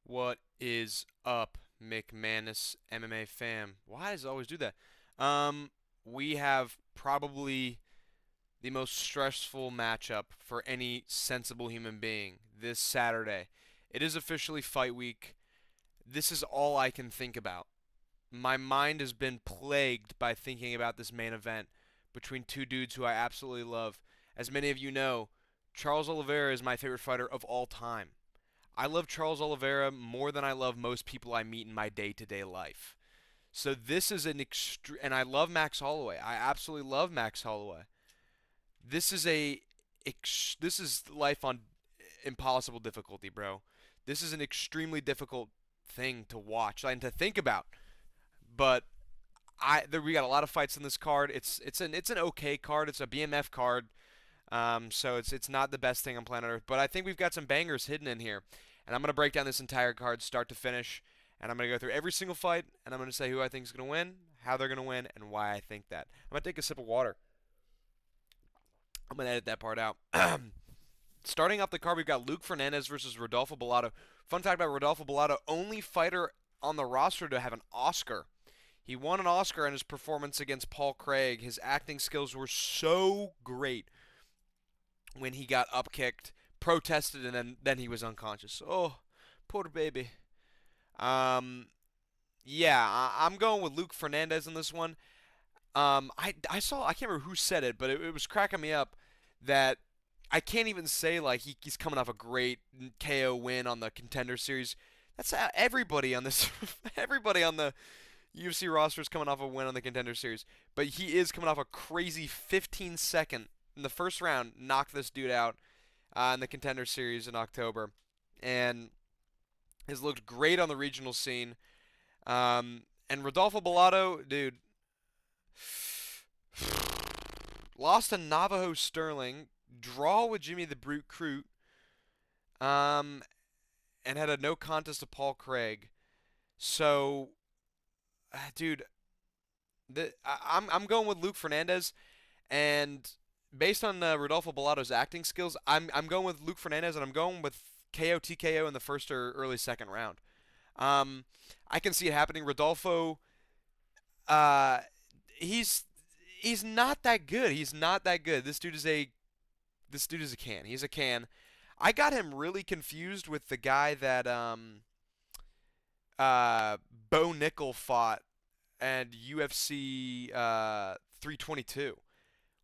What is up, McManus MMA fam? Why does it always do that? Um, we have probably the most stressful matchup for any sensible human being this Saturday. It is officially fight week. This is all I can think about. My mind has been plagued by thinking about this main event between two dudes who I absolutely love. As many of you know, Charles Oliveira is my favorite fighter of all time. I love Charles Oliveira more than I love most people I meet in my day-to-day life. So this is an extreme, and I love Max Holloway. I absolutely love Max Holloway. This is this is life on impossible difficulty, bro. This is an extremely difficult thing to watch and to think about. But we got a lot of fights in this card. It's an okay card. It's a BMF card. So it's not the best thing on planet Earth, but I think we've got some bangers hidden in here, and I'm gonna break down this entire card start to finish, and I'm gonna go through every single fight, and I'm gonna say who I think is gonna win, how they're gonna win, and why I think that. I'm gonna take a sip of water. I'm gonna edit that part out. Starting off the card, we've got Luke Fernandez versus Rodolfo Bellato. Fun fact about Rodolfo Bellato: only fighter on the roster to have an Oscar. He won an Oscar in his performance against Paul Craig. His acting skills were so great when he got upkicked, protested, and then he was unconscious. Oh, poor baby. Um, yeah, I'm going with Luke Fernandez in this one. I saw, I can't remember who said it, but it was cracking me up that I can't even say like he's coming off a great KO win on the Contender Series. That's everybody on this, everybody on the UFC roster is coming off a win on the Contender Series, but he is coming off a crazy 15-second in the first round, knocked this dude out in the Contender Series in October, and has looked great on the regional scene. And Rodolfo Bellato, dude, lost to Navajo Sterling, draw with Jimmy the Brute Crute, um, and had a no contest to Paul Craig. So, dude, I'm going with Luke Fernandez, and based on Rodolfo Bellato's acting skills, I'm going with Luke Fernandez, and I'm going with KO TKO in the first or early second round. Um, I can see it happening. Rodolfo, uh, he's he's not that good. He's not that good. This dude is a can. He's a can. I got him really confused with the guy that uh Bo Nickel fought and UFC 322.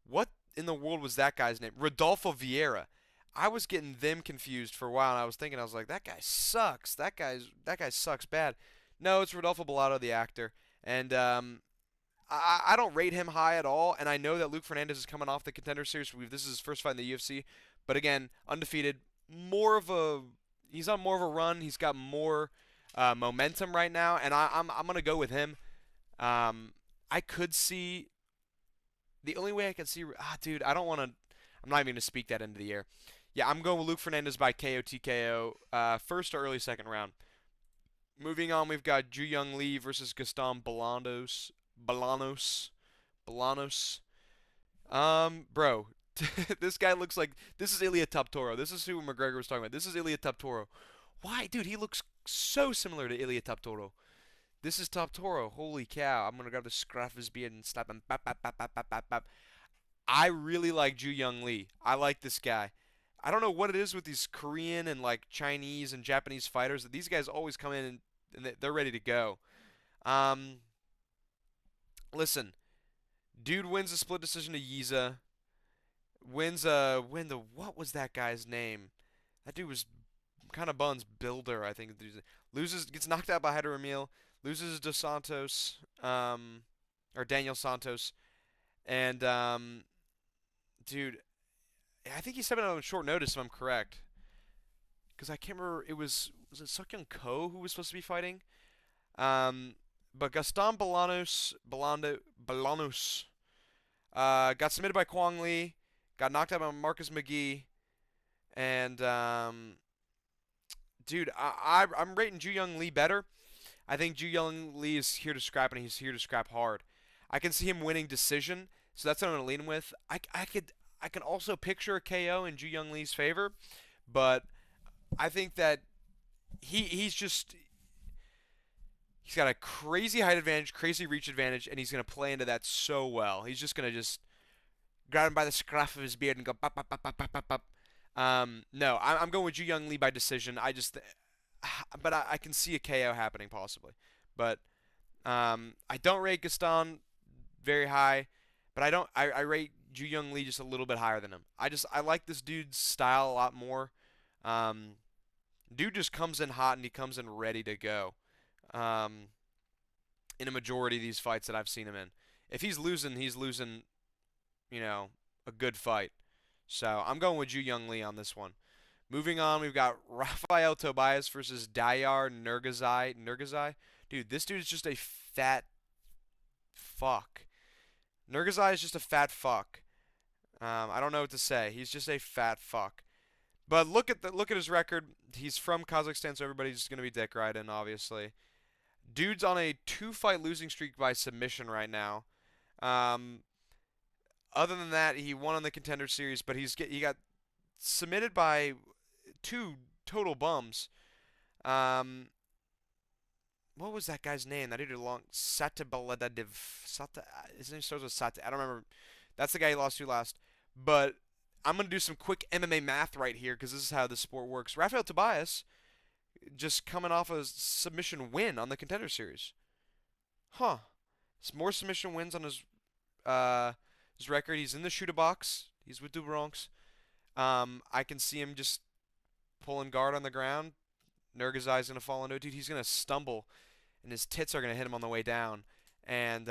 What in the world was that guy's name? Rodolfo Vieira. I was getting them confused for a while, and I was thinking, I was like, that guy sucks. That guy sucks bad. No, it's Rodolfo Bellato, the actor, and I don't rate him high at all. And I know that Luke Fernandez is coming off the Contender Series. This is his first fight in the UFC, but again, undefeated. More of a he's on more of a run. He's got more momentum right now, and I'm gonna go with him. I could see the only way I can see, dude, I don't want to. I'm not even gonna speak that into the air. Yeah, I'm going with Luke Fernandez by KO TKO, first or early second round. Moving on, we've got Ju Young Lee versus Gaston Bolanos. Bro, this guy looks like this is Ilia Toptoro. This is who McGregor was talking about. This is Ilia Toptoro. Why, dude? He looks so similar to Ilia Toptoro. This is Toptoro. Holy cow! I'm gonna grab the scruff of his beard and slap him. Bap, bap, bap, bap, bap, bap, bap. I really like Ju Young Lee. I like this guy. I don't know what it is with these Korean and like Chinese and Japanese fighters that these guys always come in and they're ready to go. Um, listen, dude wins a split decision to Yiza. What was that guy's name? That dude was kind of Buns Builder, I think. Loses, gets knocked out by Hyder Emil. Loses to Santos, or Daniel Santos, and dude, I think he stepped out on short notice if I'm correct. Because I can't remember. Was it Seokyoung Ko who was supposed to be fighting? Um, but Gaston Bolanos got submitted by Kwang Lee, got knocked out by Marcus McGee, and dude, I'm rating Ju Young Lee better. I think Ju Young Lee is here to scrap, and he's here to scrap hard. I can see him winning decision, so that's what I'm gonna lean with. I can also picture a KO in Ju Young Lee's favor, but I think that he's got a crazy height advantage, crazy reach advantage, and he's gonna play into that so well. He's just gonna just grab him by the scruff of his beard and go pop pop pop pop pop pop pop. No, I'm going with Ju Young Lee by decision. But I can see a KO happening possibly. But I don't rate Gaston very high, but I rate Ju Young Lee just a little bit higher than him. I like this dude's style a lot more. Um, Dude just comes in hot and he comes in ready to go. Um, in a majority of these fights that I've seen him in. If he's losing, you know, a good fight. So I'm going with Ju Young Lee on this one. Moving on, we've got Rafael Tobias versus Dayar Nurgazai. Nurgazai? Dude, this dude is just a fat fuck. Nurgazai is just a fat fuck. I don't know what to say. He's just a fat fuck. But look at his record. He's from Kazakhstan, so everybody's gonna be dick riding, obviously. Dude's on a two-fight losing streak by submission right now. Um, Other than that, he won on the Contender Series, but he got submitted by two total bums. Um, what was that guy's name? That dude long Satabaladiv. Sata. His name starts with Sata. I don't remember. That's the guy he lost to last. But I'm gonna do some quick MMA math right here because this is how the sport works. Rafael Tobias just coming off a submission win on the Contender Series. Huh. It's more submission wins on his record. He's in the shooter box. He's with Dubronx. I can see him just pulling guard on the ground. Nurgazai's gonna fall into it. Dude, he's gonna stumble, and his tits are gonna hit him on the way down, and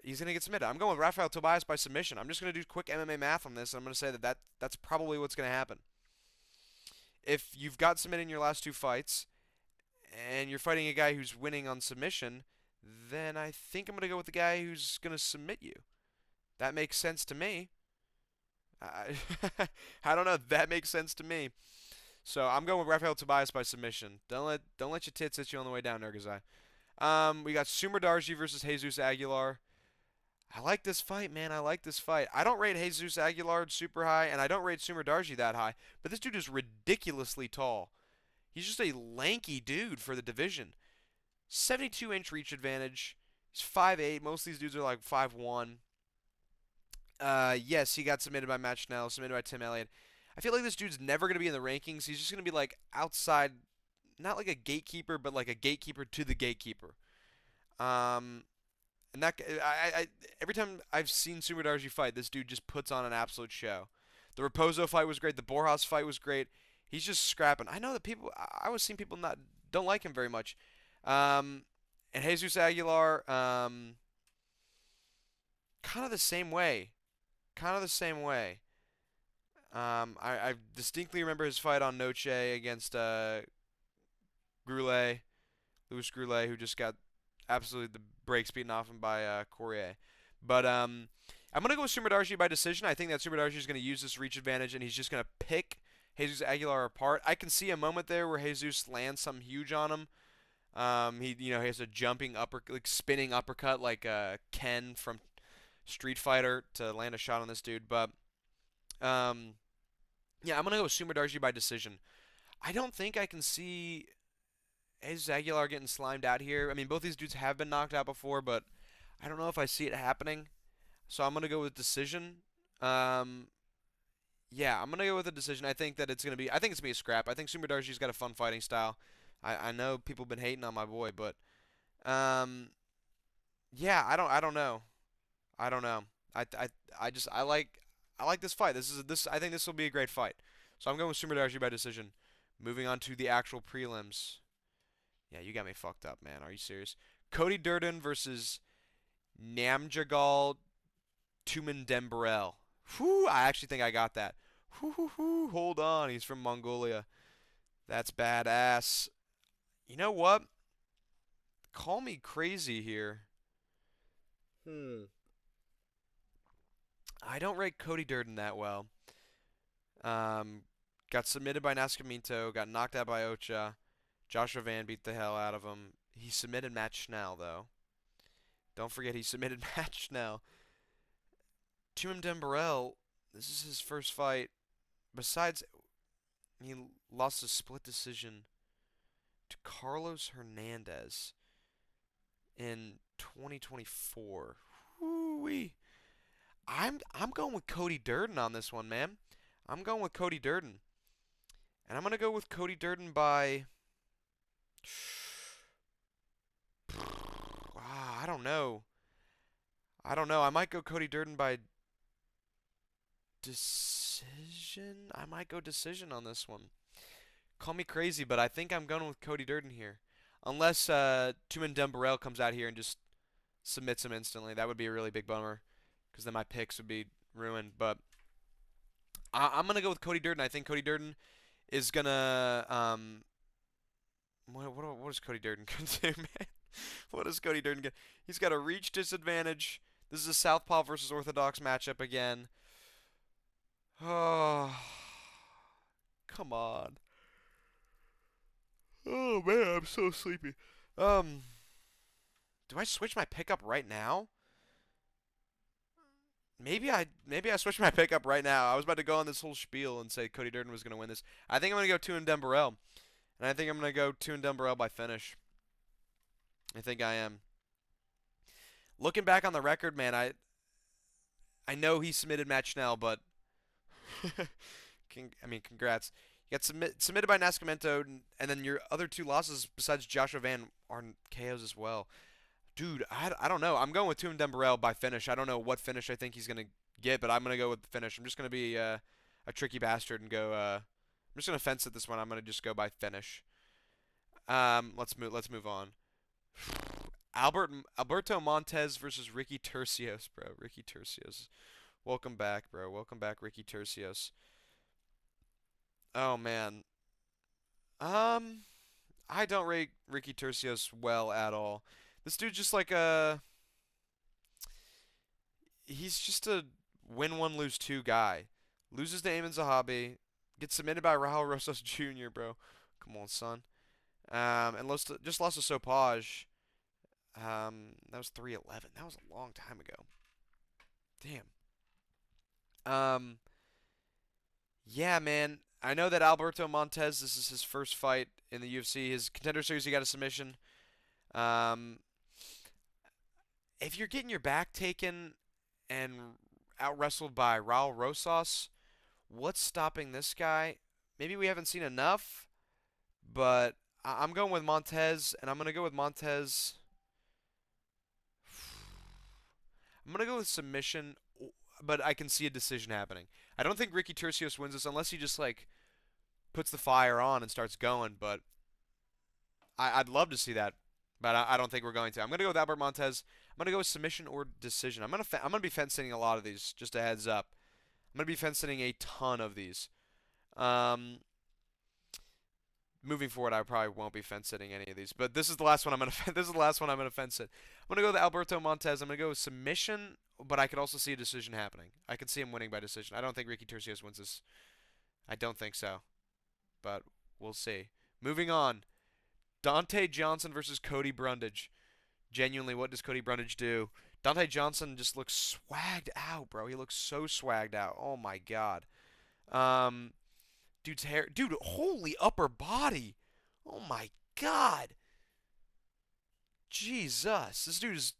he's gonna get submitted. I'm going with Rafael Tobias by submission. I'm just gonna do quick MMA math on this. And I'm gonna say that's probably what's gonna happen. If you've got submitted in your last two fights, and you're fighting a guy who's winning on submission, then I think I'm gonna go with the guy who's gonna submit you. That makes sense to me. I, I don't know. That makes sense to me. So I'm going with Rafael Tobias by submission. Don't let your tits hit you on the way down, Nurgazai. We got Sumer Darji versus Jesus Aguilar. I like this fight, man. I like this fight. I don't rate Jesus Aguilar super high, and I don't rate Sumer Darji that high. But this dude is ridiculously tall. He's just a lanky dude for the division. 72-inch reach advantage. He's 5'8". Most of these dudes are like 5'1". Yes, he got submitted by Matt Schnell, submitted by Tim Elliott. I feel like this dude's never going to be in the rankings. He's just going to be like outside, not like a gatekeeper, but like a gatekeeper to the gatekeeper. Um, and that every time I've seen Sumer Darji fight, this dude just puts on an absolute show. The Raposo fight was great. The Borjas fight was great. He's just scrapping. I know that I was seeing people not don't like him very much. Um, and Jesus Aguilar, kind of the same way. Kind of the same way. I distinctly remember his fight on Noche against Goulet, Louis Goulet, who just got absolutely the brakes beaten off him by Cormier. But I'm gonna go with Sumer Darji by decision. I think that Sumer Darji is gonna use this reach advantage, and he's just gonna pick Jesus Aguilar apart. I can see a moment there where Jesus lands something huge on him. He has a jumping like spinning uppercut like Ken from Street Fighter to land a shot on this dude. But um, yeah, I'm gonna go with Sumer Darji by decision. I don't think I can see Jesus Aguilar getting slimed out here. I mean, both these dudes have been knocked out before, but I don't know if I see it happening. So I'm gonna go with decision. Um, yeah, I'm gonna go with a decision. I think it's gonna be a scrap. I think Sumer Darji's got a fun fighting style. I know people have been hating on my boy, but um, yeah, I don't know. I don't know. I just I like this fight. I think this will be a great fight. So I'm going with Sumer Darji by decision. Moving on to the actual prelims. Yeah, you got me fucked up, man. Are you serious? Cody Durden versus Namjagal Tumendemberel. Whew, I actually think I got that. Whew, hold on. He's from Mongolia. That's badass. You know what? Call me crazy here. I don't rate Cody Durden that well. Got submitted by Nascimento, got knocked out by Ocha. Joshua Van beat the hell out of him. He submitted Matt Schnell, though. Don't forget he submitted Matt Schnell. Tumim Dembarel, this is his first fight. Besides, he lost a split decision to Carlos Hernandez in 2024. Whoo-wee. I'm going with Cody Durden on this one, man. I'm going with Cody Durden. And I'm going to go with Cody Durden by I don't know. I don't know. I might go Cody Durden by decision. I might go decision on this one. Call me crazy, but I think I'm going with Cody Durden here. Unless Tumen Dembarel comes out here and just submits him instantly. That would be a really big bummer because then my picks would be ruined. But I'm going to go with Cody Durden. I think Cody Durden is going to what is Cody Durden going to do, man? What is Cody Durden going to He's got a reach disadvantage. This is a Southpaw versus Orthodox matchup again. Oh, come on. Oh man, I'm so sleepy. Do I switch my pickup right now? Maybe I switch my pickup right now. I was about to go on this whole spiel and say Cody Durden was going to win this. I think I'm going to go Tumen Dembarel. And I think I'm going to go Tumen Dembarel by finish. I think I am. Looking back on the record, man, I know he submitted Matt Schnell, but congrats. You got submitted by Nascimento, and then your other two losses besides Joshua Van are KOs as well. Dude, I don't know. I'm going with Tumen Dembarel by finish. I don't know what finish I think he's going to get, but I'm going to go with the finish. I'm just going to be a tricky bastard and go I'm just going to fence it this one. I'm going to just go by finish. Let's move on. Alberto Montez versus Ricky Turcios, bro. Ricky Turcios. Welcome back, bro. Welcome back, Ricky Turcios. Oh man. I don't rate Ricky Turcios well at all. This dude's just like he's just a win one lose two guy. Loses to Eamon Zahabi, gets submitted by Raul Rosas Jr., bro. Come on, son. And just lost to Sopaj. That was 3-11. That was a long time ago. Damn. Yeah, man. I know that Alberto Montez, this is his first fight in the UFC. His Contender Series, he got a submission. If you're getting your back taken and out wrestled by Raul Rosas, what's stopping this guy? Maybe we haven't seen enough, but I'm going with Montez, and I'm going to go with Montez. I'm going to go with submission, but I can see a decision happening. I don't think Ricky Turcios wins this unless he just, like, puts the fire on and starts going, but I'd love to see that, but I don't think we're going to. I'm going to go with Albert Montez. I'm going to go with submission or decision. I'm going to be fence-sitting a lot of these, just a heads up. I'm going to be fence-sitting a ton of these. Moving forward, I probably won't be fence-sitting any of these, but this is the last one I'm going to this is the last one I'm going to fence-sit. I'm going to go with Alberto Montez. I'm going to go with submission, but I could also see a decision happening. I could see him winning by decision. I don't think Ricky Turcios wins this. I don't think so, but we'll see. Moving on. Dante Johnson versus Cody Brundage. Genuinely, what does Cody Brundage do? Dante Johnson just looks swagged out, bro. He looks so swagged out. Oh my god. Dude's hair, dude, holy upper body. Oh my god. Jesus, this dude has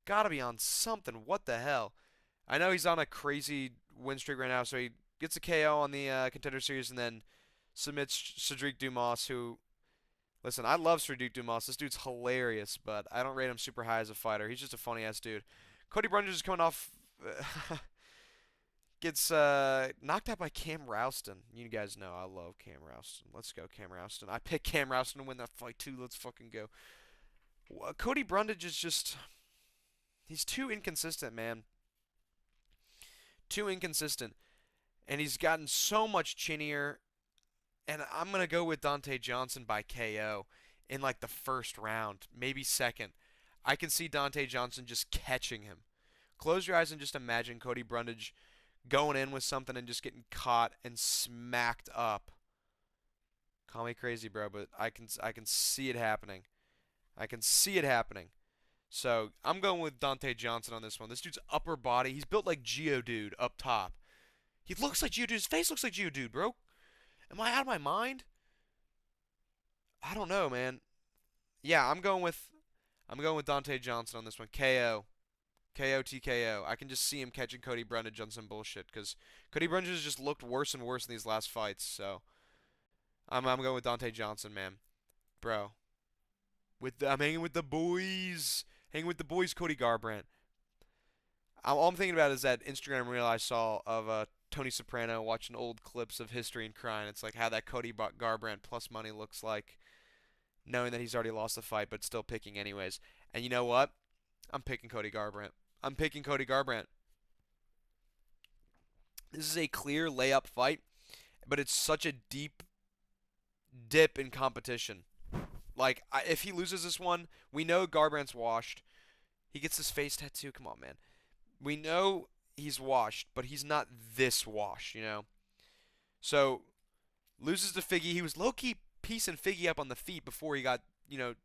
got to be on something. What the hell? I know he's on a crazy win streak right now, so he gets a KO on the Contender Series and then submits Cedric Dumas, who, listen, I love Cedric Dumas. This dude's hilarious, but I don't rate him super high as a fighter. He's just a funny-ass dude. Cody Brundage is coming off... gets knocked out by Cam Rouston. You guys know I love Cam Rouston. Let's go, Cam Rouston. I picked Cam Rouston to win that fight, too. Let's fucking go. Cody Brundage is just... He's too inconsistent, man. Too inconsistent. And he's gotten so much chinnier. And I'm going to go with Dante Johnson by KO in like the first round, maybe second. I can see Dante Johnson just catching him. Close your eyes and just imagine Cody Brundage going in with something and just getting caught and smacked up. Call me crazy, bro, but I can see it happening. I can see it happening. So I'm going with Dante Johnson on this one. This dude's upper body, he's built like Geodude up top. He looks like Geodude. His face looks like Geodude, bro. Am I out of my mind? I don't know, man. Yeah, I'm going with Dante Johnson on this one. KO. KO TKO. I can just see him catching Cody Brundage on some bullshit because Cody Brundage has just looked worse and worse in these last fights. So I'm going with Dante Johnson, man, bro. I'm hanging with the boys. Hanging with the boys, Cody Garbrandt. All I'm thinking about is that Instagram reel I saw of Tony Soprano watching old clips of History and Crying. It's like how that Cody Garbrandt plus money looks like, knowing that he's already lost the fight, but still picking anyways. And you know what? I'm picking Cody Garbrandt. I'm picking Cody Garbrandt. This is a clear layup fight, but it's such a deep dip in competition. Like, if he loses this one, we know Garbrandt's washed. He gets his face tattoo. Come on, man. We know he's washed, but he's not this washed, you know? So, loses to Figgy. He was low-key piecing Figgy up on the feet before he got,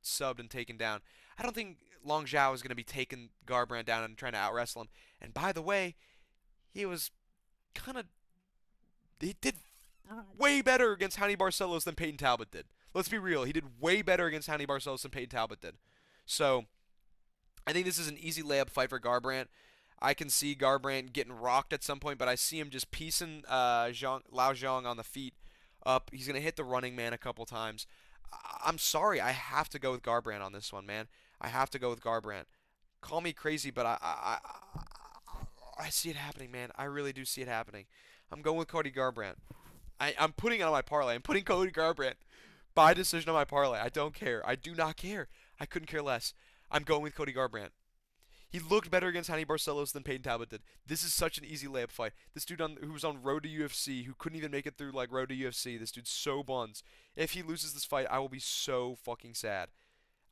subbed and taken down. I don't think Long Zhao is going to be taking Garbrandt down and trying to out-wrestle him. And by the way, he was kind of... He did way better against Hannibal Barcelos than Peyton Talbot did. Let's be real. He did way better against Hannibal Barcelos than Peyton Talbot did. So, I think this is an easy layup fight for Garbrandt. I can see Garbrandt getting rocked at some point, but I see him just piecing Lao Zhang on the feet up. He's going to hit the running man a couple times. I'm sorry. I have to go with Garbrandt on this one, man. I have to go with Garbrandt. Call me crazy, but I see it happening, man. I really do see it happening. I'm going with Cody Garbrandt. I'm putting it on my parlay. I'm putting Cody Garbrandt by decision on my parlay. I don't care. I do not care. I couldn't care less. I'm going with Cody Garbrandt. He looked better against Hannibal Barcelos than Peyton Talbot did. This is such an easy layup fight. This dude who was on Road to UFC, who couldn't even make it through like Road to UFC. This dude's so buns. If he loses this fight, I will be so fucking sad.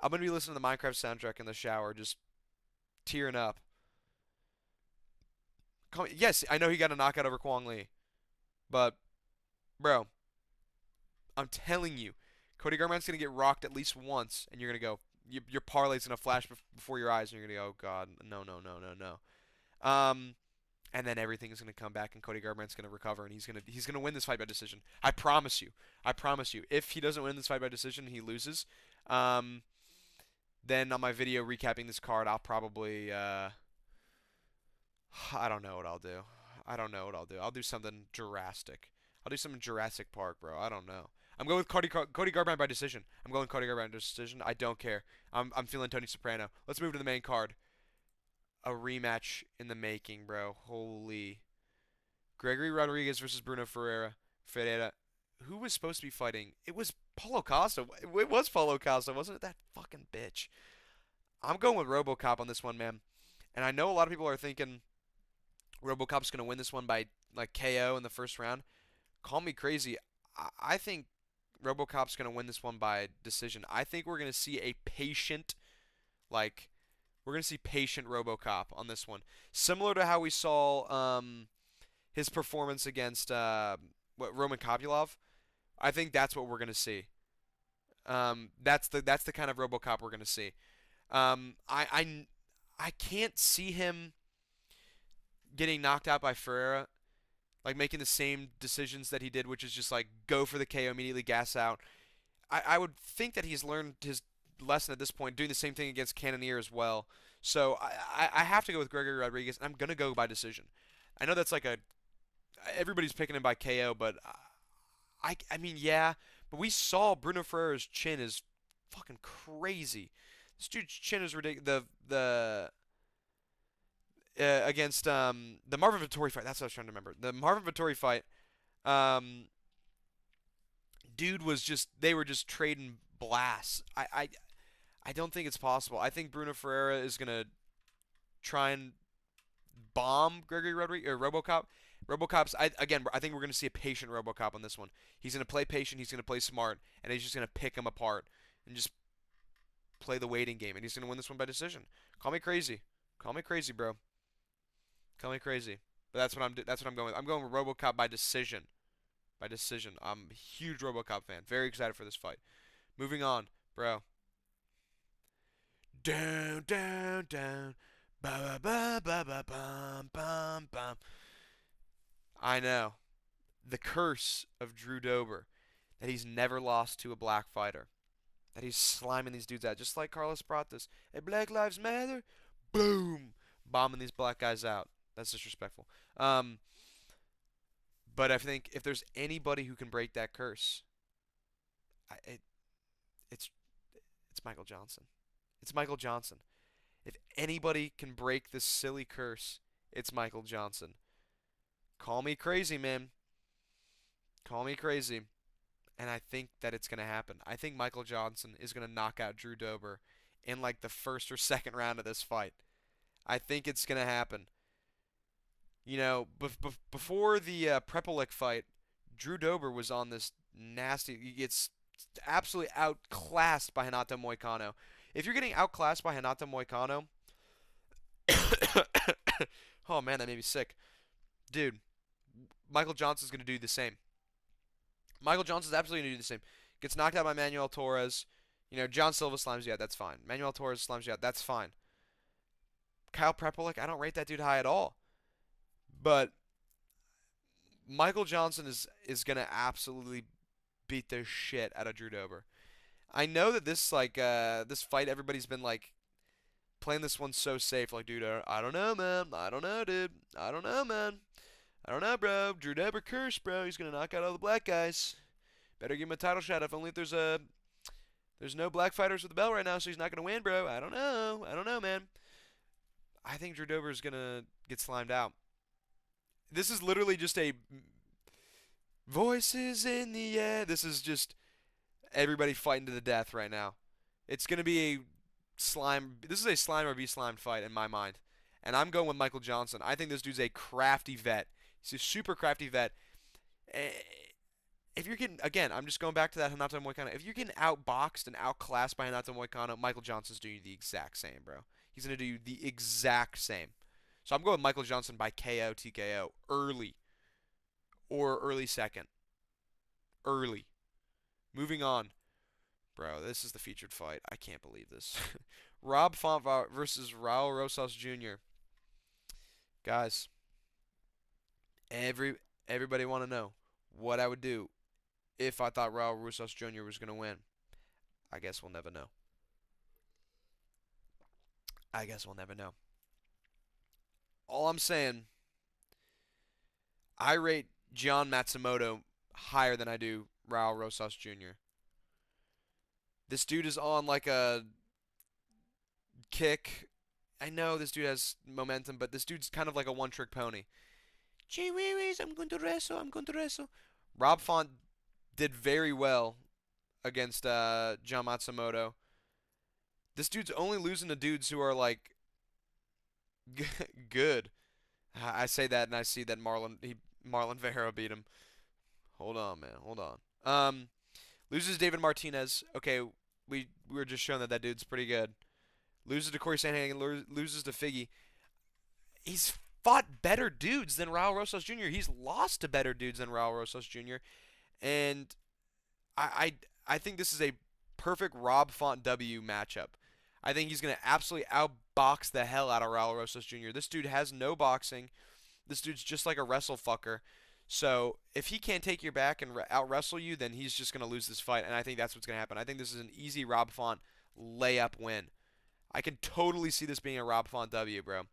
I'm gonna be listening to the Minecraft soundtrack in the shower, just tearing up. Yes, I know he got a knockout over Kwong Lee, but bro, I'm telling you, Cody Garbrandt's gonna get rocked at least once, and you're gonna go. Your parlay's gonna flash before your eyes, and you're gonna go, oh God, no, no, no, no, no. And then everything is gonna come back, and Cody Garbrandt's gonna recover, and he's gonna win this fight by decision. I promise you. I promise you. If he doesn't win this fight by decision, and he loses. Then on my video recapping this card, I'll probably I don't know what I'll do. I don't know what I'll do. I'll do something drastic. I'll do something Jurassic Park, bro. I don't know. I'm going with Cody Garbrandt by decision. I'm going Cody Garbrandt by decision. I don't care. I'm feeling Tony Soprano. Let's move to the main card. A rematch in the making, bro. Holy. Gregory Rodriguez versus Bruno Ferreira. Who was supposed to be fighting? It was Paulo Costa. It was Paulo Costa, wasn't it? That fucking bitch. I'm going with RoboCop on this one, man. And I know a lot of people are thinking RoboCop's going to win this one by like KO in the first round. Call me crazy. I think RoboCop's going to win this one by decision. I think we're going to see a patient, like, we're going to see patient RoboCop on this one. Similar to how we saw his performance against Roman Kopylov. I think that's what we're going to see. That's the kind of RoboCop we're going to see. I can't see him getting knocked out by Ferreira, like making the same decisions that he did, which is just like go for the KO, immediately gas out. I would think that he's learned his lesson at this point, doing the same thing against Cannonier as well. So I have to go with Gregory Rodriguez, and I'm gonna go by decision. I know that's like everybody's picking him by KO, but I mean yeah, but we saw Bruno Ferreira's chin is fucking crazy. This dude's chin is ridiculous. The against the Marvin Vettori fight. That's what I was trying to remember. The Marvin Vettori fight. Dude was just they were just trading blasts. I don't think it's possible. I think Bruno Ferreira is gonna try and bomb Gregory Rodriguez or RoboCop. I think we're gonna see a patient RoboCop on this one. He's gonna play patient. He's gonna play smart, and he's just gonna pick him apart and just play the waiting game. And he's gonna win this one by decision. Call me crazy. Call me crazy, bro. Call me crazy. But that's what I'm going with. I'm going with RoboCop by decision. By decision. I'm a huge RoboCop fan. Very excited for this fight. Moving on, bro. Down, down, down. Ba ba ba ba bum bum bum. I know. The curse of Drew Dober. That he's never lost to a black fighter. that he's sliming these dudes out, just like Carlos Pratas. Hey, Black Lives Matter, boom, bombing these black guys out. That's disrespectful. Um, but I think if there's anybody who can break that curse, I, it, it's it's Michael Johnson. It's Michael Johnson. If anybody can break this silly curse, it's Michael Johnson. Call me crazy, man. Call me crazy. And I think that it's going to happen. I think Michael Johnson is going to knock out Drew Dober in like the first or second round of this fight. I think it's going to happen. You know, before the Prepelic fight, Drew Dober was on this nasty. He gets absolutely outclassed by Hanato Moicano. If you're getting outclassed by Hanato Moicano, oh man, that made me sick. Dude, Michael Johnson's going to do the same. Michael Johnson's absolutely going to do the same. Gets knocked out by Manuel Torres. You know, John Silva slams you out. That's fine. Manuel Torres slams you out. That's fine. Kyle Prepelic, I don't rate that dude high at all. But Michael Johnson is going to absolutely beat the shit out of Drew Dober. I know that this fight everybody's been like playing this one so safe, like, dude, I don't know, man. I don't know, dude. I don't know, man. I don't know, bro. Drew Dober curse, bro. He's gonna knock out all the black guys. Better give him a title shot. If only if there's no black fighters with the belt right now, so he's not gonna win, bro. I don't know. I don't know, man. I think Drew Dober is gonna get slimed out. This is literally just a voices in the air. This is just everybody fighting to the death right now. It's gonna be a slime. This is a slime or be slimed fight in my mind, and I'm going with Michael Johnson. I think this dude's a crafty vet. He's a super crafty vet. If you're getting, again, I'm just going back to that Hanato Moicano. If you're getting outboxed and outclassed by Hanato Moicano, Michael Johnson's doing the exact same, bro. He's gonna do the exact same. So I'm going with Michael Johnson by KO, TKO, early, or early second, early. Moving on. Bro, this is the featured fight. I can't believe this. Rob Font versus Raul Rosas Jr. Guys, everybody want to know what I would do if I thought Raul Rosas Jr. was going to win. I guess we'll never know. I guess we'll never know. All I'm saying, I rate Gian Matsumoto higher than I do Raul Rosas Jr. This dude is on like a kick. I know this dude has momentum, but this dude's kind of like a one-trick pony. Gee whiz, I'm going to wrestle, I'm going to wrestle. Rob Font did very well against John Matsumoto. This dude's only losing to dudes who are like good. I say that and I see that Marlon Vera beat him. Hold on, man. Hold on. Loses David Martinez. Okay, we were just shown that that dude's pretty good. Loses to Corey Sandhagen. Loses to Figgy. He's fought better dudes than Raul Rosas Jr. He's lost to better dudes than Raul Rosas Jr. And I think this is a perfect Rob Font W matchup. I think he's going to absolutely outbox the hell out of Raul Rosas Jr. This dude has no boxing. This dude's just like a wrestle fucker. So if he can't take your back and out-wrestle you, then he's just going to lose this fight, and I think that's what's going to happen. I think this is an easy Rob Font layup win. I can totally see this being a Rob Font W, bro.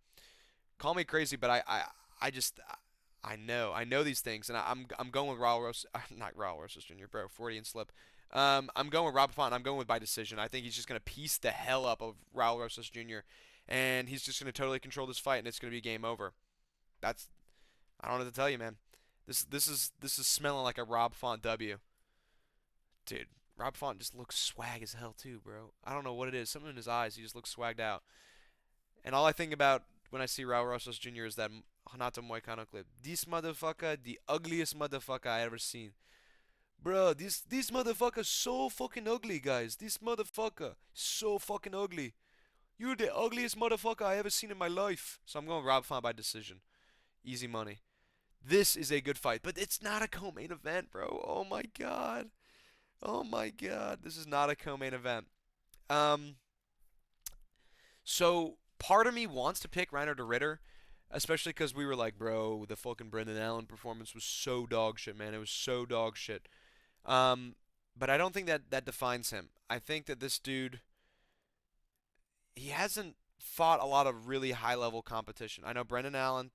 Call me crazy, but I know these things, and I'm going with Raul Rosas, not Raul Rosas Jr., bro, 40 and slip. I'm going with Rob Font. I'm going with by decision. I think he's just going to piece the hell up of Raul Rosas Jr., and he's just going to totally control this fight, and it's going to be game over. I don't know what to tell you, man. This is smelling like a Rob Font W. Dude, Rob Font just looks swag as hell too, bro. I don't know what it is. Something in his eyes. He just looks swagged out. And all I think about when I see Raul Rosas Jr. is that Hanato Moicano clip. This motherfucker, the ugliest motherfucker I ever seen. Bro, this motherfucker so fucking ugly, guys. This motherfucker so fucking ugly. You're the ugliest motherfucker I ever seen in my life. So I'm going Rob Font by decision. Easy money. This is a good fight, but it's not a co-main event, bro. Oh my god. Oh my god. This is not a co-main event. So part of me wants to pick Reiner de Ritter, especially because we were like, bro, the fucking Brendan Allen performance was so dog shit, man. It was so dog shit. but I don't think that defines him. I think that this dude, he hasn't fought a lot of really high level competition. I know Brendan Allen,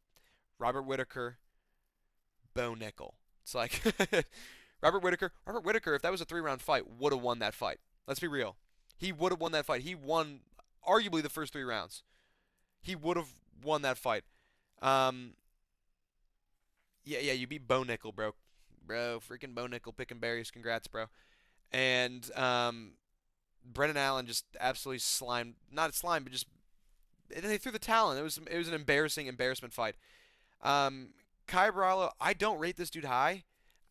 Robert Whitaker, Bo Nickel. It's like Robert Whitaker, if that was a 3 round fight, would have won that fight. Let's be real. He would have won that fight. He won arguably the first 3 rounds. He would have won that fight. Um, yeah, you beat Bo Nickel, bro. Bro, freaking Bo Nickel picking berries. Congrats, bro. And Brendan Allen just absolutely slimed, not slime, but just they threw the towel in. It was an embarrassment fight. Um, Kai Barallo, I don't rate this dude high.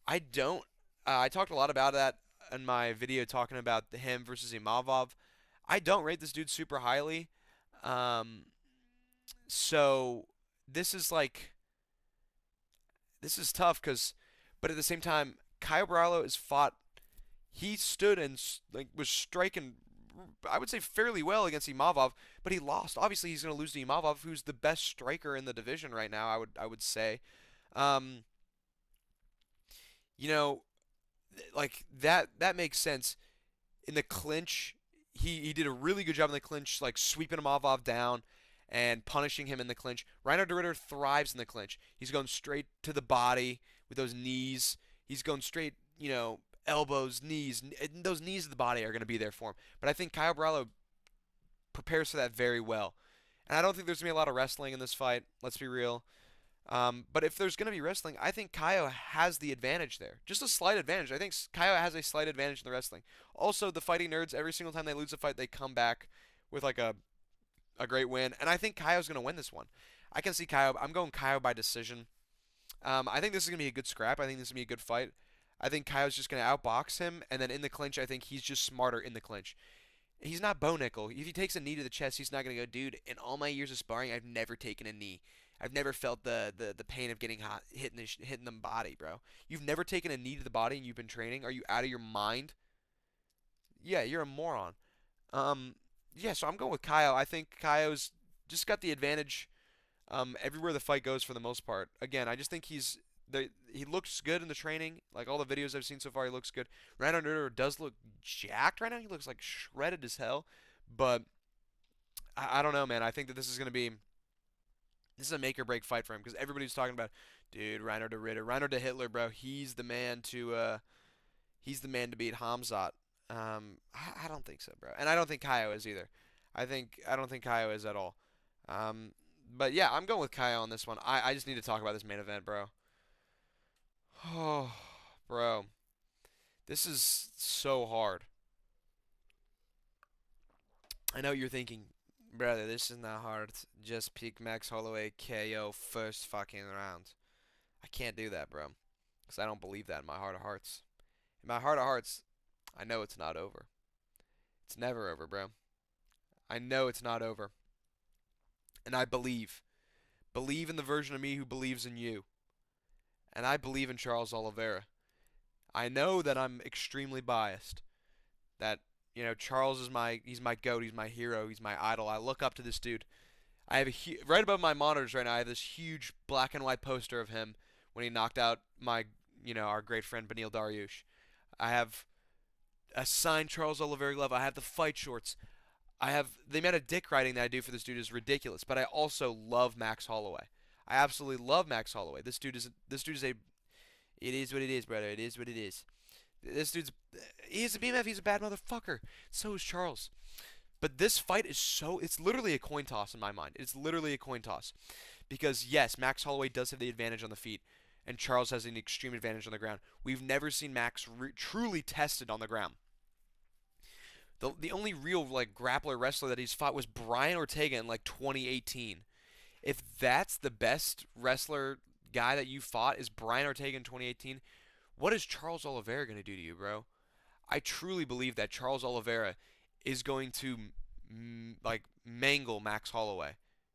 I don't. I talked a lot about that in my video talking about him versus Imavov. I don't rate this dude super highly. Um, so this is like this is tough because, but at the same time, Kyle Barallo has fought. He stood and like was striking, I would say fairly well against Imavov, but he lost. Obviously, he's going to lose to Imavov, who's the best striker in the division right now. I would say, um, you know, like that makes sense. In the clinch, he did a really good job in the clinch, like sweeping Imavov down and punishing him in the clinch. Reiner de Ritter thrives in the clinch. He's going straight to the body with those knees. He's going straight, elbows, knees. And those knees of the body are going to be there for him. But I think Kyle Barallo prepares for that very well. And I don't think there's going to be a lot of wrestling in this fight. Let's be real. But if there's going to be wrestling, I think Kaio has the advantage there. Just a slight advantage. I think Kaio has a slight advantage in the wrestling. Also, the fighting nerds, every single time they lose a fight, they come back with like a great win. And I think Kaio's going to win this one. I can see Kaio. I'm going Kaio by decision. I think this is going to be a good scrap. I think this is going to be a good fight. I think Kaio's just going to outbox him. And then in the clinch, I think he's just smarter in the clinch. He's not Bo Nickel. If he takes a knee to the chest, he's not going to go, dude, in all my years of sparring, I've never taken a knee. I've never felt the pain of getting hot, hitting the body, bro. You've never taken a knee to the body and you've been training? Are you out of your mind? Yeah, you're a moron. Um, yeah, so I'm going with Kaio. I think Kaio's just got the advantage everywhere the fight goes for the most part. Again, I just think he looks good in the training. Like all the videos I've seen so far, he looks good. Randall Nutter does look jacked right now. He looks like shredded as hell. But I don't know, man. I think that this is a make or break fight for him because everybody's talking about, dude, Reiner de Ritter, Reiner de Hitler, bro. He's the man to beat Hamzat. I don't think so, bro, and I don't think Kaio is either. I don't think Kaio is at all. Um, but yeah, I'm going with Kaio on this one. I just need to talk about this main event, bro. Oh, bro, this is so hard. I know what you're thinking, brother. This is not hard. Just pick Max Holloway KO first fucking round. I can't do that, bro, because I don't believe that in my heart of hearts. In my heart of hearts, I know it's not over. It's never over, bro. I know it's not over. And I believe. Believe in the version of me who believes in you. And I believe in Charles Oliveira. I know that I'm extremely biased. That, Charles is he's my goat, he's my hero, he's my idol. I look up to this dude. I have right above my monitors right now, I have this huge black and white poster of him when he knocked out our great friend Benil Dariush. I have a signed Charles Oliveira glove. I have the fight shorts. I have the amount of dick riding that I do for this dude is ridiculous. But I also love Max Holloway. I absolutely love Max Holloway. This dude is a. It is what it is, brother. It is what it is. This dude's. He's a BMF. He's a bad motherfucker. So is Charles. But this fight is so. It's literally a coin toss in my mind. It's literally a coin toss. Because yes, Max Holloway does have the advantage on the feet, and Charles has an extreme advantage on the ground. We've never seen Max truly tested on the ground. The only real like grappler wrestler that he's fought was Brian Ortega in like 2018. If that's the best wrestler guy that you fought is Brian Ortega in 2018, what is Charles Oliveira going to do to you, bro? I truly believe that Charles Oliveira is going to like mangle Max Holloway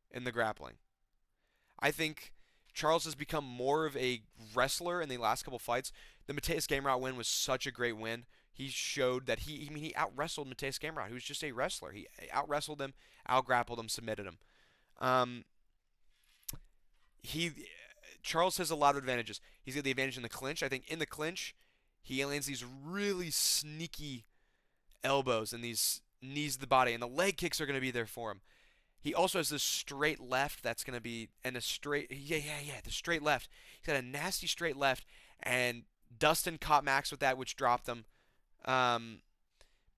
in the grappling. I think Charles has become more of a wrestler in the last couple fights. The Mateus Gamrot win was such a great win. He showed that he out-wrestled Mateus Gamrot, who was just a wrestler. He out-wrestled him, out-grappled him, submitted him. Um, he Charles has a lot of advantages. He's got the advantage in the clinch. I think in the clinch, He lands these really sneaky elbows and these knees to the body, and the leg kicks are going to be there for him. He also has this straight left that's going to be, and a straight, the straight left. He's got a nasty straight left, and Dustin caught Max with that, which dropped him. Um,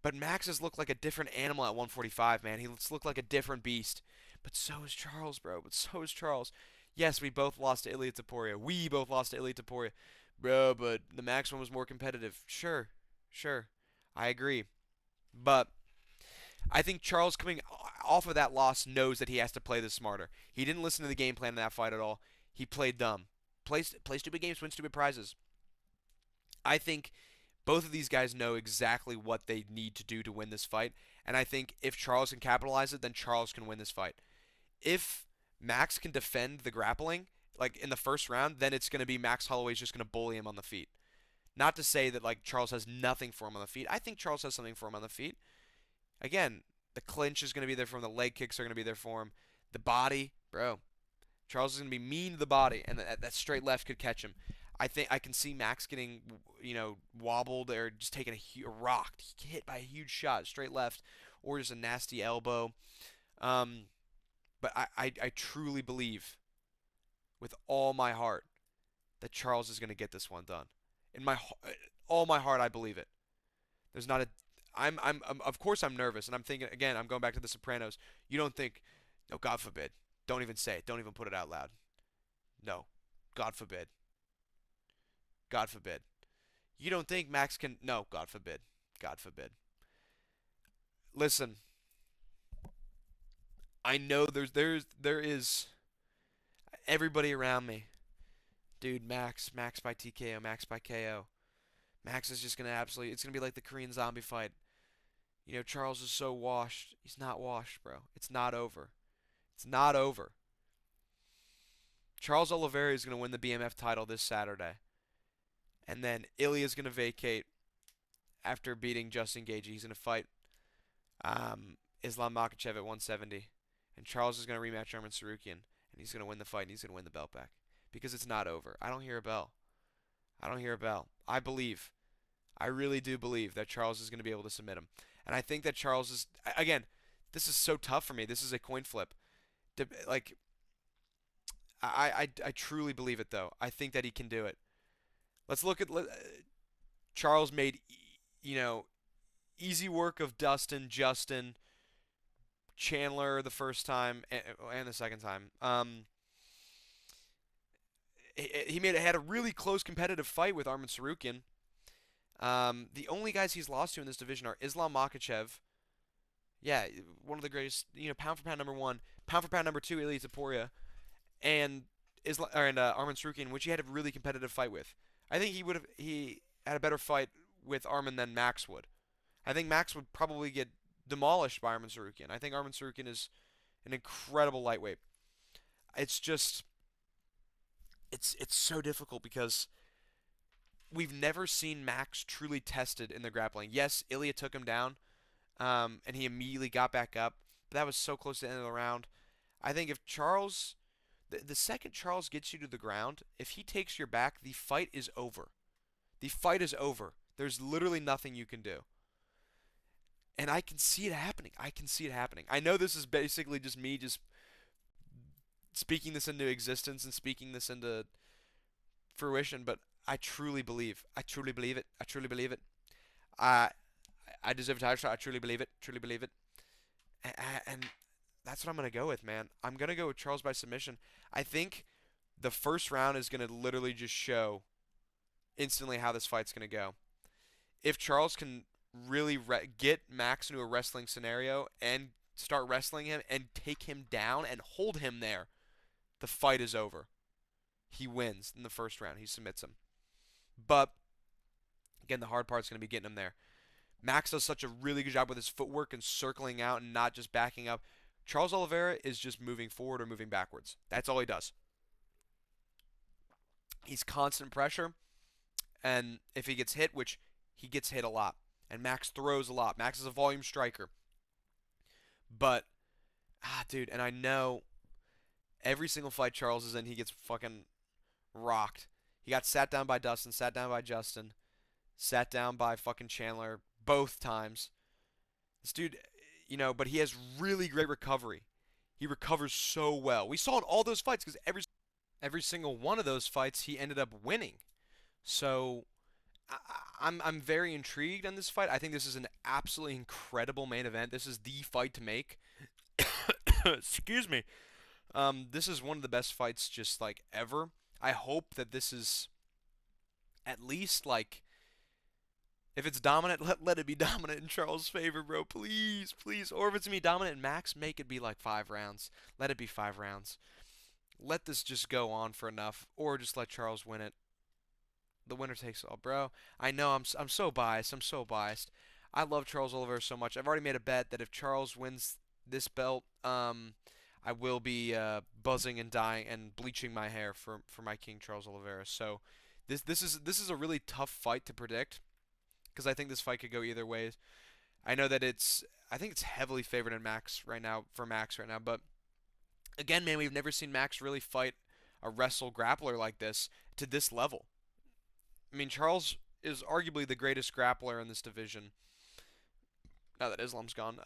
but Max has looked like a different animal at 145, man. He's looked like a different beast. But so is Charles, bro. But so is Charles. Yes, we both lost to Ilia Topuria. We both lost to Ilia Topuria. Bro, but the Max one was more competitive. Sure, sure. I agree. But I think Charles coming off of that loss knows that he has to play this smarter. He didn't listen to the game plan in that fight at all. He played dumb. Play stupid games, win stupid prizes. I think both of these guys know exactly what they need to do to win this fight, and I think if Charles can capitalize it, then Charles can win this fight. If Max can defend the grappling, like in the first round, then it's going to be Max Holloway's just going to bully him on the feet. Not to say that like Charles has nothing for him on the feet. I think Charles has something for him on the feet. Again, the clinch is going to be there for him. The leg kicks are going to be there for him. The body, bro. Charles is going to be mean to the body, and that straight left could catch him. I think I can see Max getting, wobbled or just taking a rocked, hit by a huge shot, straight left, or just a nasty elbow. Um, but I truly believe, with all my heart, that Charles is going to get this one done. In all my heart, I believe it. There's not a of course I'm nervous, and I'm thinking again. I'm going back to The Sopranos. You don't think, no, God forbid. Don't even say it. Don't even put it out loud. No, God forbid. God forbid. You don't think Max can? No, God forbid. God forbid. Listen, I know there is everybody around me. Dude, Max by TKO, Max by KO. Max is just gonna absolutely. It's gonna be like the Korean Zombie fight. Charles is so washed. He's not washed, bro. It's not over. It's not over. Charles Oliveira is going to win the BMF title this Saturday. And then Ilya is going to vacate after beating Justin Gaethje. He's going to fight Islam Makhachev at 170. And Charles is going to rematch Arman Tsarukyan. And he's going to win the fight, and he's going to win the belt back. Because it's not over. I don't hear a bell. I don't hear a bell. I believe. I really do believe that Charles is going to be able to submit him. And I think that Charles is, again, this is so tough for me. This is a coin flip. Like, I truly believe it, though. I think that he can do it. Let's look at Charles made, easy work of Dustin, Justin, Chandler the first time and the second time. He had a really close competitive fight with Arman Tsarukyan. The only guys he's lost to in this division are Islam Makhachev. Yeah, one of the greatest, pound for pound number one, pound for pound number two, Ilia Topuria, and Arman Tsarukyan, which he had a really competitive fight with. I think he had a better fight with Arman than Max would. I think Max would probably get demolished by Arman Tsarukyan. I think Arman Tsarukyan is an incredible lightweight. It's just, it's so difficult because we've never seen Max truly tested in the grappling. Yes, Ilya took him down, and he immediately got back up. But that was so close to the end of the round. I think if Charles, the second Charles gets you to the ground, if he takes your back, the fight is over. The fight is over. There's literally nothing you can do. And I can see it happening. I can see it happening. I know this is basically just me just speaking this into existence and speaking this into fruition, but I truly believe. I truly believe it. I truly believe it. I I deserve a title shot. I truly believe it. Truly believe it. And that's what I'm going to go with, man. I'm going to go with Charles by submission. I think the first round is going to literally just show instantly how this fight's going to go. If Charles can really get Max into a wrestling scenario and start wrestling him and take him down and hold him there, the fight is over. He wins in the first round. He submits him. But, again, the hard part's going to be getting him there. Max does such a really good job with his footwork and circling out and not just backing up. Charles Oliveira is just moving forward or moving backwards. That's all he does. He's constant pressure, and if he gets hit, which he gets hit a lot, and Max throws a lot. Max is a volume striker. But, dude, and I know every single fight Charles is in, he gets fucking rocked. He got sat down by Dustin, sat down by Justin. sat down by fucking Chandler both times. This dude, but he has really great recovery. He recovers so well. We saw in all those fights because every single one of those fights he ended up winning. So I'm very intrigued on this fight. I think this is an absolutely incredible main event. This is the fight to make. Excuse me. This is one of the best fights just like ever. I hope that this is at least like if it's dominant, let it be dominant in Charles' favor, bro. Please, please. Or if it's gonna be dominant in Max, make it be like 5 rounds. Let it be 5 rounds. Let this just go on for enough, or just let Charles win it. The winner takes all, bro. I know I'm so biased. I'm so biased. I love Charles Oliveira so much. I've already made a bet that if Charles wins this belt, I will be buzzing and dying and bleaching my hair for my King Charles Oliveira. So this is a really tough fight to predict because I think this fight could go either way. I know that I think it's heavily favored in Max right now for Max right now, but again, man, we've never seen Max really fight a wrestle grappler like this to this level. I mean, Charles is arguably the greatest grappler in this division. Now that Islam's gone.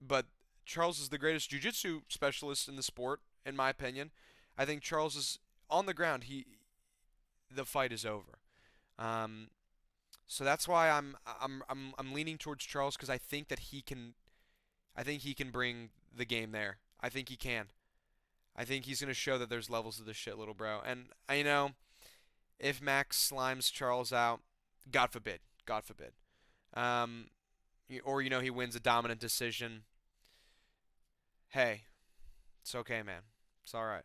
But Charles is the greatest jiu-jitsu specialist in the sport, in my opinion. I think Charles is on the ground. The fight is over. Um, so that's why I'm leaning towards Charles because I think that he can. I think he can bring the game there. I think he can. I think he's gonna show that there's levels to this shit, little bro. And I know if Max slimes Charles out, God forbid, God forbid, um, or he wins a dominant decision. Hey, it's okay, man. It's all right.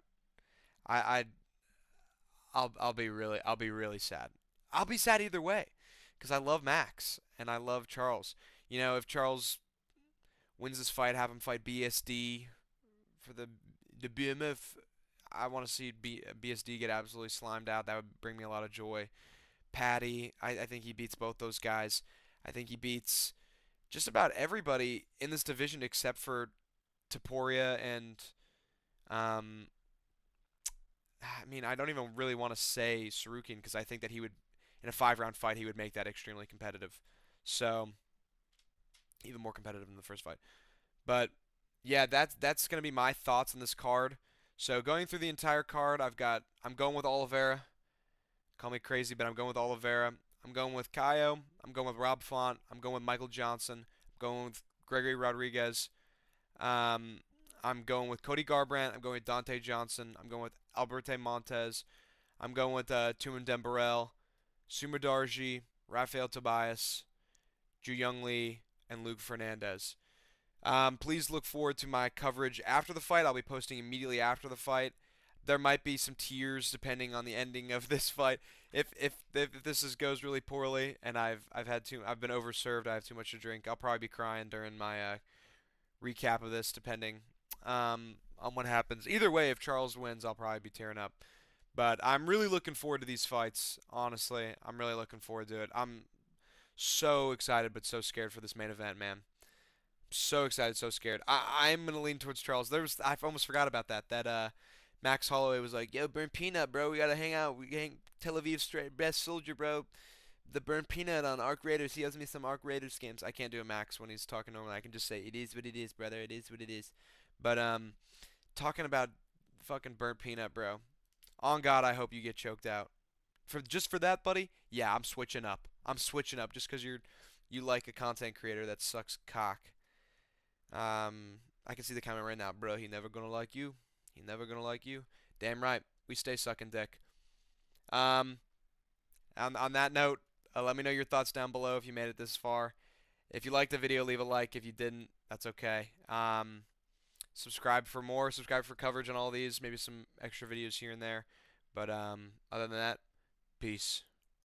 I I I'll be really sad. I'll be sad either way, because I love Max and I love Charles. If Charles wins this fight, have him fight BSD for the BMF. I want to see BSD get absolutely slimed out. That would bring me a lot of joy. Patty, I think he beats both those guys. I think he beats just about everybody in this division except for Taporia and um, I mean, I don't even really want to say Sarukian because I think that he would, in a 5 round fight, he would make that extremely competitive. So, even more competitive than the first fight. But yeah, that's gonna be my thoughts on this card. So going through the entire card, I'm going with Oliveira. Call me crazy, but I'm going with Oliveira. I'm going with Caio. I'm going with Rob Font. I'm going with Michael Johnson. I'm going with Gregory Rodriguez. Um, I'm going with Cody Garbrandt. I'm going with Dante Johnson. I'm going with Alberto Montez. I'm going with Tumen Dembarel, Sumar Darji, Rafael Tobias, Ju Young Lee, and Luke Fernandez. Please look forward to my coverage after the fight. I'll be posting immediately after the fight. There might be some tears depending on the ending of this fight. If this goes really poorly and I've been overserved, I have too much to drink. I'll probably be crying during my recap of this, depending on what happens. Either way, if Charles wins, I'll probably be tearing up. But I'm really looking forward to these fights. Honestly, I'm really looking forward to it. I'm so excited, but so scared for this main event, man. So excited, so scared. I'm gonna lean towards Charles. I almost forgot about that. Max Holloway was like, "Yo, burn peanut, bro. We gotta hang out. We hang Tel Aviv straight best soldier, bro. The burn peanut on Arc Raiders. He owes me some Arc Raiders games." I can't do a Max when he's talking normally. I can just say, "It is what it is, brother. It is what it is." But talking about fucking burnt peanut, bro. On God, I hope you get choked out. For that, buddy. Yeah, I'm switching up. I'm switching up just because you like a content creator that sucks cock. I can see the comment right now, bro. He never gonna like you. He never gonna like you. Damn right. We stay sucking dick. Um, on that note, let me know your thoughts down below if you made it this far. If you liked the video, leave a like. If you didn't, that's okay. Subscribe for more. Subscribe for coverage on all these. Maybe some extra videos here and there. But other than that, peace.